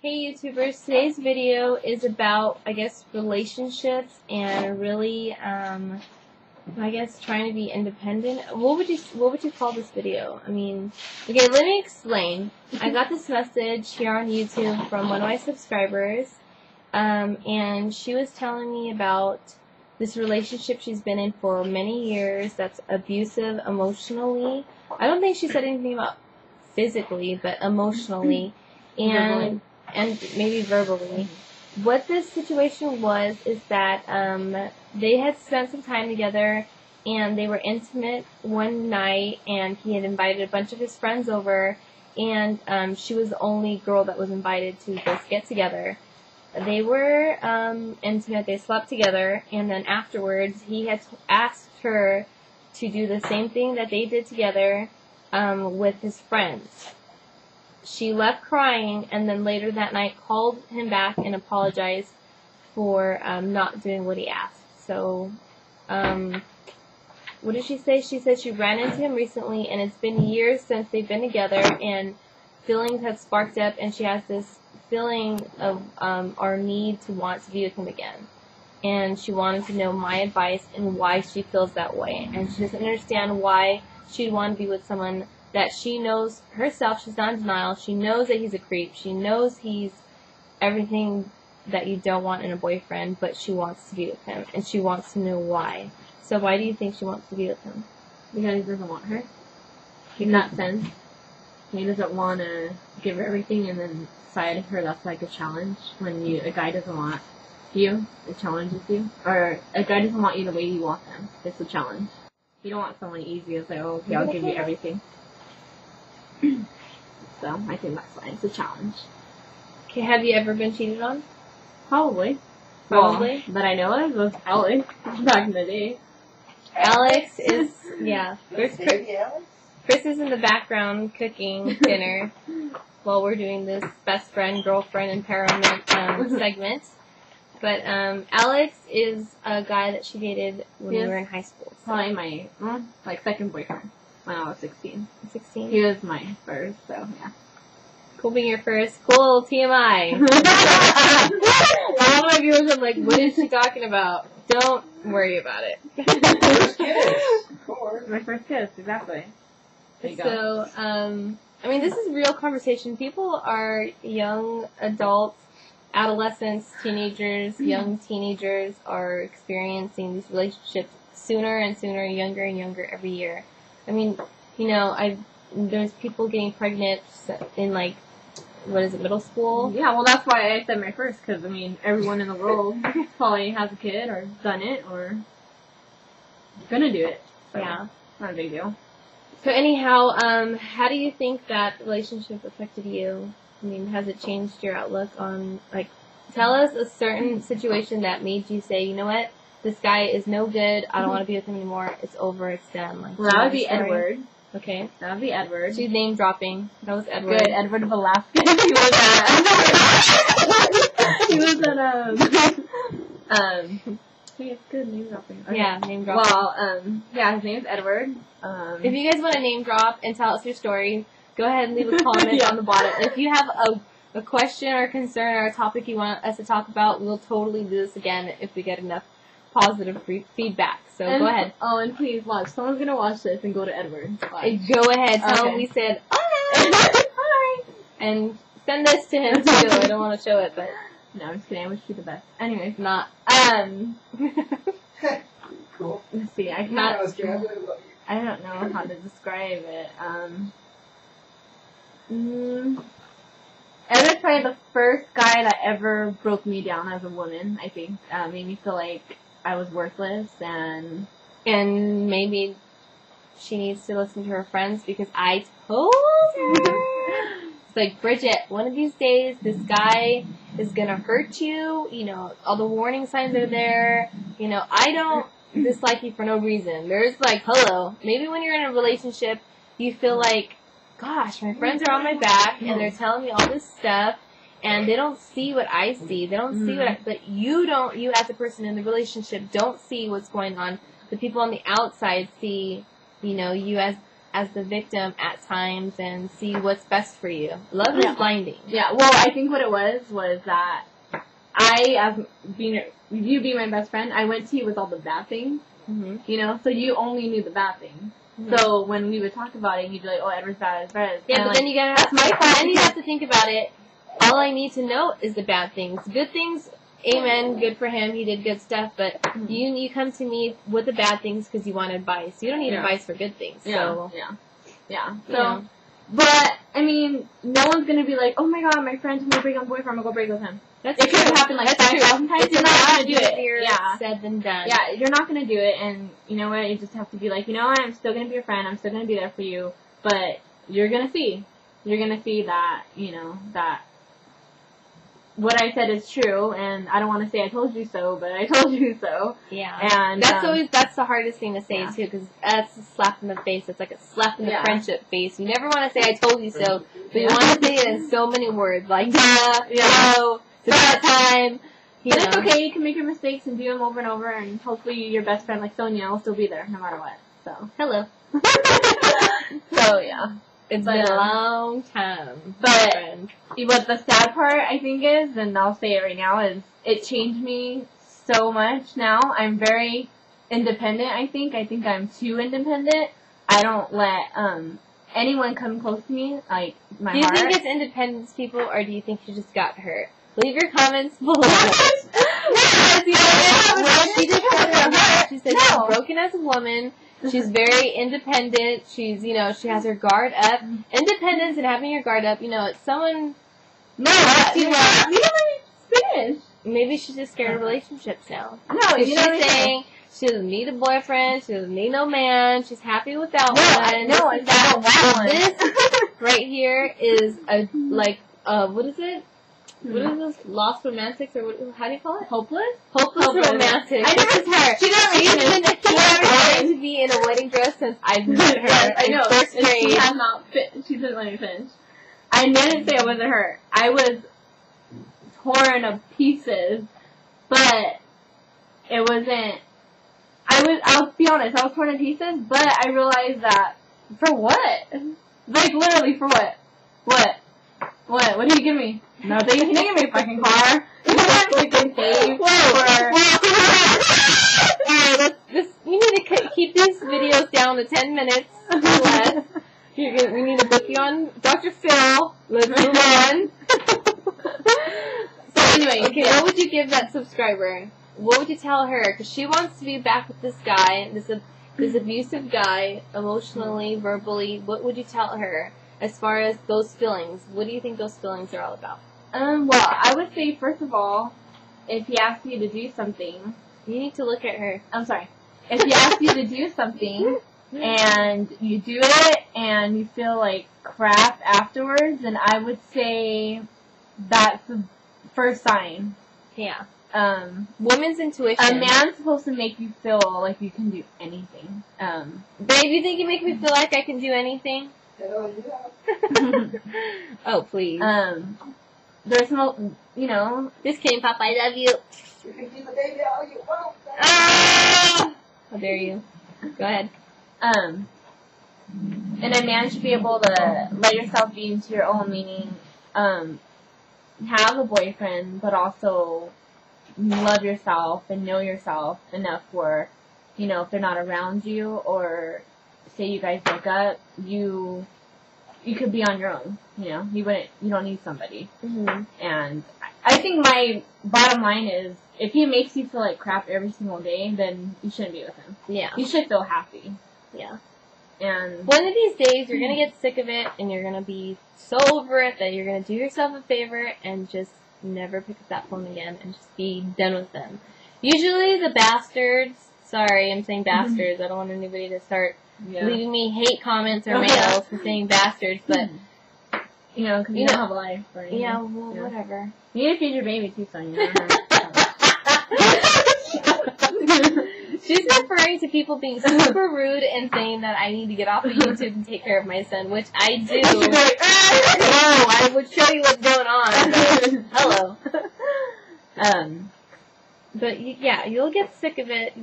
Hey YouTubers, today's video is about, I guess, relationships and really, I guess, trying to be independent. What would you call this video? I mean, okay, let me explain. I got this message here on YouTube from one of my subscribers, and she was telling me about this relationship she's been in for many years that's abusive emotionally. I don't think she said anything about physically, but emotionally, and maybe verbally. What this situation was is that they had spent some time together and they were intimate one night, and he had invited a bunch of his friends over, and she was the only girl that was invited to this get together. They were intimate, they slept together, and then afterwards he had asked her to do the same thing that they did together with his friends. She left crying, and then later that night called him back and apologized for not doing what he asked. So, what did she say? She said she ran into him recently, and it's been years since they've been together, and feelings have sparked up, and she has this feeling of our need to want to be with him again. And she wanted to know my advice and why she feels that way. And she doesn't understand why she'd want to be with someone that she knows herself, she's not in denial, she knows that he's a creep, she knows he's everything that you don't want in a boyfriend, but she wants to be with him, and she wants to know why. So why do you think she wants to be with him? Because he doesn't want her. In that sense. He doesn't want to give her everything and then decide her that's like a challenge when a guy doesn't want you, it challenges you. Or a guy doesn't want you the way you want them. It's a challenge. You don't want someone easy. It's like, oh, okay, I'll give you everything. So, I think that's why it's a challenge. Okay, have you ever been cheated on? Probably. Probably? Well, that I know of was Alex back in the day. Alex is, yeah. Chris is in the background cooking dinner while we're doing this best friend, girlfriend empowerment segment. But Alex is a guy that she dated when we were in high school. So. Probably my second boyfriend. When I was 16. 16? He was my first, so yeah. Cool being your first. Cool TMI. All my viewers are like, what is she talking about? Don't worry about it. First kiss. Of course. My first kiss, exactly. So, I mean, this is real conversation. People are young adults, adolescents, teenagers, young teenagers are experiencing these relationships sooner and sooner, younger and younger every year. I mean, you know, there's people getting pregnant in, like, what is it, middle school? Yeah, well, that's why I said my first, because, I mean, everyone in the world probably has a kid, or done it, or gonna do it. So, yeah. Not a big deal. So, anyhow, how do you think that relationship affected you? I mean, has it changed your outlook on, like, tell us a certain situation that made you say, you know what? This guy is no good. I don't want to be with him anymore. It's over. It's done. Like, well, that would be Edward. Okay. That would be Edward. She's name dropping. That was Edward. Good. Edward Velasquez. He was good name dropping. Okay. Yeah, name dropping. Well, yeah, his name's Edward. If you guys want to name drop and tell us your story, go ahead and leave a comment on the bottom. If you have a question or concern or a topic you want us to talk about, we'll totally do this again if we get enough positive feedback. So go ahead. Oh, and please watch. Someone's gonna watch this and go to Edward. Go ahead. Tell him we said hi. Hi. And send this to him too. I don't want to show it, but no, I'm just kidding. I wish you the best. Anyways, not. Cool. Let's see. I don't know how to describe it. Edward's probably the first guy that ever broke me down as a woman. I think made me feel like I was worthless, and maybe she needs to listen to her friends because I told her. It's like, Bridget, one of these days this guy is gonna hurt you. You know, all the warning signs are there. You know, I don't dislike you for no reason. There's like, hello. Maybe when you're in a relationship, you feel like, gosh, my friends are on my back and they're telling me all this stuff. And they don't see what I see. They don't see but you as a person in the relationship don't see what's going on. The people on the outside see, you know, you as as the victim at times and see what's best for you. Love is blinding. Yeah, well, I think what it was that I, as you being my best friend, I went to you with all the bad things, you know, so you only knew the bad things. So when we would talk about it, you'd be like, oh, Edward's bad, Edward's bad. Yeah, but then you gotta, then you have to think about it. All I need to know is the bad things. Good things, amen, good for him, he did good stuff, but you come to me with the bad things because you want advice. You don't need advice for good things. So. So, but, I mean, no one's gonna be like, oh my god, my friend told me to break up with my boyfriend, I'm gonna go break with him. It could have happened like 5,000 times. You're not gonna do it. Said than done. Yeah, you're not gonna do it, and you know what? You just have to be like, you know what? I'm still gonna be your friend. I'm still gonna be there for you. But you're gonna see that, you know, that what I said is true, and I don't want to say I told you so, but I told you so. Yeah. And that's the hardest thing to say too, because that's a slap in the face. It's like a slap in the friendship face. You never want to say I told you so, but you want to say it in so many words, like no. It's that time. But it's okay. You can make your mistakes and do them over and over, and hopefully your best friend, like Sonia, will still be there no matter what. So hello. So yeah, it's been a long time. But what the sad part I think is, and I'll say it right now, is it changed me so much. Now I'm very independent. I think I'm too independent. I don't let anyone come close to me. Like my heart. Do you think it's independence, people, or do you think you just got hurt? Leave your comments below. She said she's broken as a woman. She's very independent. She's, you know, she has her guard up. Independence and having your guard up, you know, it's someone. No, you never finished. Maybe she's just scared of relationships now. No, she's saying she doesn't need a boyfriend. She doesn't need no man. She's happy without one. No, I don't want one. This right here is what is it? What is this? Lost romantics, or how do you call it? Hopeless romantic. I know it's her. She's been trying to be in a wedding dress since I've met her. I know. First grade. She has not she didn't let me finish. I didn't say it wasn't her. I was torn to pieces, but it wasn't. I'll be honest. I was torn to pieces, but I realized that for what? Like literally for what? What? What do you give me? Nothing. You can't give me a fucking car. You can't freaking pay we need to keep these videos down to 10 minutes or less. We need to book you on Dr. Phil. Let's move on. So anyway, okay, what would you give that subscriber? What would you tell her? Because she wants to be back with this guy, this abusive guy, emotionally, verbally. What would you tell her? As far as those feelings, what do you think those feelings are all about? Well, I would say, first of all, if he asks you to do something... You need to look at her. I'm sorry. If he asks you to do something, and you do it, and you feel like crap afterwards, then I would say that's the first sign. Yeah. Woman's intuition. A man's supposed to make you feel like you can do anything. Babe, you think you make me feel like I can do anything? Hell yeah. Oh, please. There's no, you know. Just kidding, Papa. I love you. You can keep a baby all you want. Ah! How dare you? Go ahead. And a man should be able to let yourself be into your own meaning. Have a boyfriend, but also love yourself and know yourself enough where, you know, if they're not around you or say you guys break up, you could be on your own. You know, you don't need somebody. Mm-hmm. And I think my bottom line is, if he makes you feel like crap every single day, then you shouldn't be with him. Yeah. You should feel happy. Yeah. And one of these days, you're gonna get sick of it, and you're gonna be so over it that you're gonna do yourself a favor and just never pick up that phone again and just be done with them. Usually, the bastards. Sorry, I'm saying bastards. I don't want anybody to start leaving me hate comments or mails for saying bastards, but you know, because you don't have a life. Or anything. Yeah, well, whatever. You need to feed your baby too, Sonia. She's referring to people being super rude and saying that I need to get off of YouTube and take care of my son, which I do. No, I would show you what's going on. But, hello. But yeah, you'll get sick of it.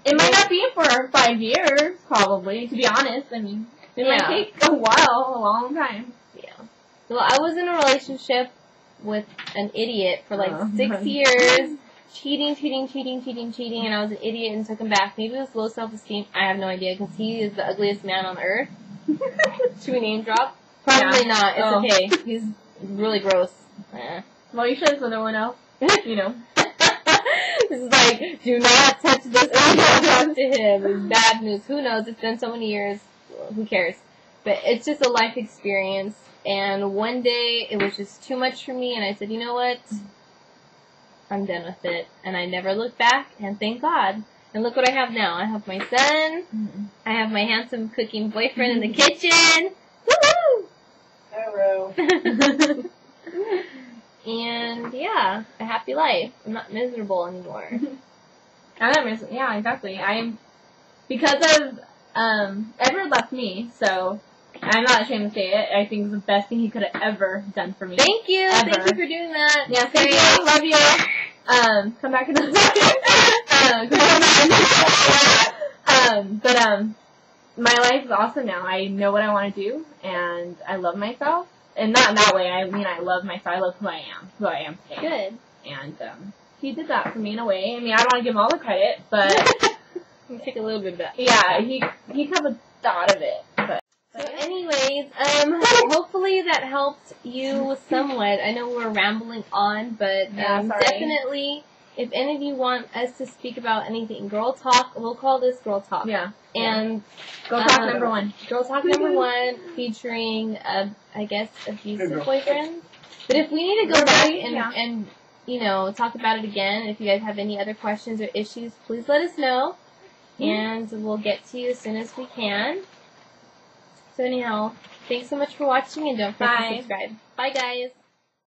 It might not be for 5 years, probably, to be honest. I mean, it might Yeah. take a while, a long time. Yeah. Well, I was in a relationship with an idiot for like Oh. 6 years. Cheating, and I was an idiot and took him back. Maybe it was low self-esteem. I have no idea, because he is the ugliest man on earth. Should we name drop? Probably Yeah. not. It's Oh. okay. He's really gross. Well, you should so no one else, you know. This is like, do not touch this or don't talk to him. It's bad news. Who knows? It's been so many years. Who cares? But it's just a life experience. And one day, it was just too much for me, and I said, you know what? I'm done with it. And I never looked back, and thank God. And look what I have now. I have my son. I have my handsome cooking boyfriend in the kitchen. Woohoo! Hello. And yeah, a happy life. I'm not miserable anymore. I'm not missing. Yeah, exactly. Because of Edward left me, so I'm not ashamed to say it. I think it's the best thing he could have ever done for me. Thank you. Ever. Thank you for doing that. Yeah, thank you. Love you. Come back another time. But my life is awesome now. I know what I want to do, and I love myself. And not in that way. I mean, I love myself. I love who I am today. Good. And he did that for me in a way. I mean, I don't want to give him all the credit, but You take a little bit of that. yeah, he kind of thought of it. But So anyways, hopefully that helped you somewhat. I know we're rambling on, but Yeah, sorry. definitely, if any of you want us to speak about anything, Girl Talk, we'll call this Girl Talk. yeah, And go talk number one. Girl Talk number one, featuring, I guess, abusive boyfriends. But if we need to go back and you know, talk about it again, if you guys have any other questions or issues, please let us know. And we'll get to you as soon as we can. So anyhow, thanks so much for watching, and don't forget to Bye. subscribe. Bye, guys.